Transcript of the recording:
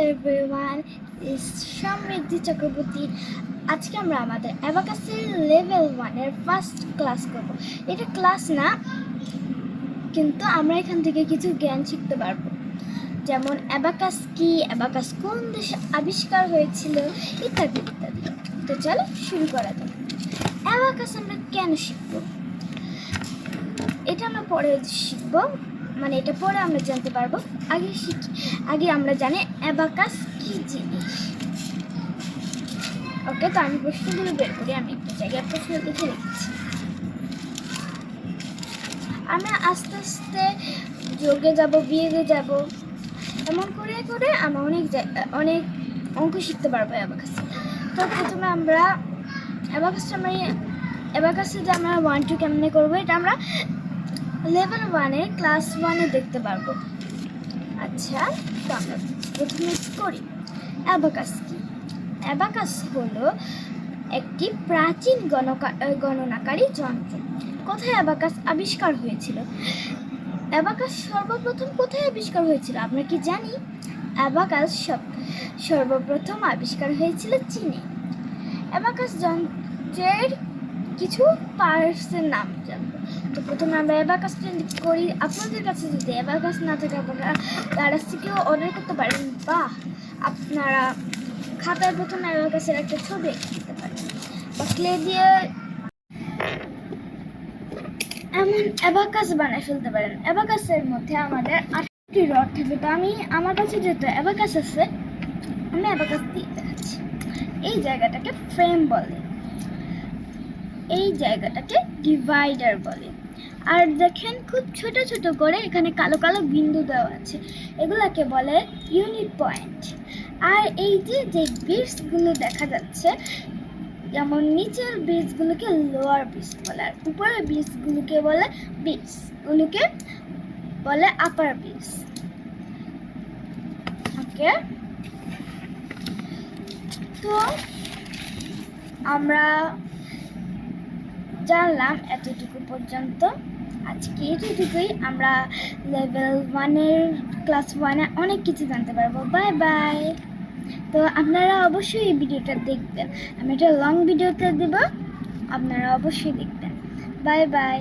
everyone, is সমৃদ্ধি চক্রবর্তী। আজকে আমরা আমাদের অ্যাবাকাসের লেভেল 1 এর ফার্স্ট ক্লাস করব। এটা ক্লাস না, কিন্তু আমরা এখান থেকে কিছু জ্ঞান শিখতে পারবো, যেমন অ্যাবাকাস কি, অ্যাবাকাস কোন দেশে আবিষ্কার হয়েছিল, ইত্যাদি ইত্যাদি। তো চলো শুরু করা যাক। অ্যাবাকাস আমরা কেন শিখব, এটা আমরা পরে শিখব, মানে এটা পরে আমরা জানতে পারবো। আগে আমরা জানি অ্যাবাকাস কি জিনিস। ওকে, তো আমি প্রশ্নগুলো বের করি। আমি একটা জায়গায় প্রশ্ন লিখে রেখেছি। আমরা আস্তে আস্তে যোগে যাব, বিয়োগে যাব, এমন করে করে আমরা অনেক অঙ্ক শিখতে পারবো অ্যাবাকাসে। তো প্রথমে আমরা অ্যাবাকাসে যে আমরা 1 2 কেমনে করবো, এটা আমরা লেভেল 1 ক্লাস 1 দেখতে পারবো। আচ্ছা, তো আমরা প্রথমে করি অ্যাবাকাস কি। অ্যাবাকাস হলো একটি প্রাচীন গণনাকারী যন্ত্র। কোথায় অ্যাবাকাস আবিষ্কার হয়েছিল? অ্যাবাকাস সর্বপ্রথম কোথায় আবিষ্কার হয়েছিল আমরা কি জানি? অ্যাবাকাস সর্বপ্রথম আবিষ্কার হয়েছিল চীনে। অ্যাবাকাস যন্ত্রের কিছু পার্টসের নাম জানবো। তো প্রথমে আমরা অ্যাবাকাসটা করি। আপনাদের কাছে যদি অ্যাবাকাস না থাকে, আপনারা তারা থেকেও অর্ডার করতে পারেন, বা আপনারা খাতায় প্রথমে অ্যাবাকাসের একটা ছবি এঁকে দিতে পারেন, বা ক্লে দিয়ে এমন অ্যাবাকাস বানিয়ে ফেলতে পারেন। অ্যাবাকাসের মধ্যে আমাদের 8টি রড থাকে। তো আমার কাছে যেহেতু অ্যাবাকাস আছে, আমি অ্যাবাকাস দিয়ে দেখাচ্ছি। এই জায়গাটাকে ফ্রেম বলে, এই জায়গাটাকে ডিভাইডার বলে। আর দেখেন খুব ছোট ছোট করে এখানে কালো কালো বিন্দু দেওয়া আছে, এগুলাকে বলে ইউনিট পয়েন্ট। আর এই যে বিটসগুলো দেখা যাচ্ছে, যেমন নিচের বিটসগুলোকে লোয়ার বিটস বলে, আর উপরের বিটসগুলোকে বলে বিটসগুলোকে বলে আপার বিটস। ওকে, তো আমরা জানলাম এতটুকু পর্যন্ত। আজকে এতটুকুই। আমরা লেভেল 1 ক্লাস 1 অনেক কিছু জানতে পারবো। Bye bye. তো আপনারা অবশ্যই এই ভিডিওটা দেখবেন। আমি এটা লং ভিডিওতে দেব, আপনারা অবশ্যই দেখবেন। Bye bye.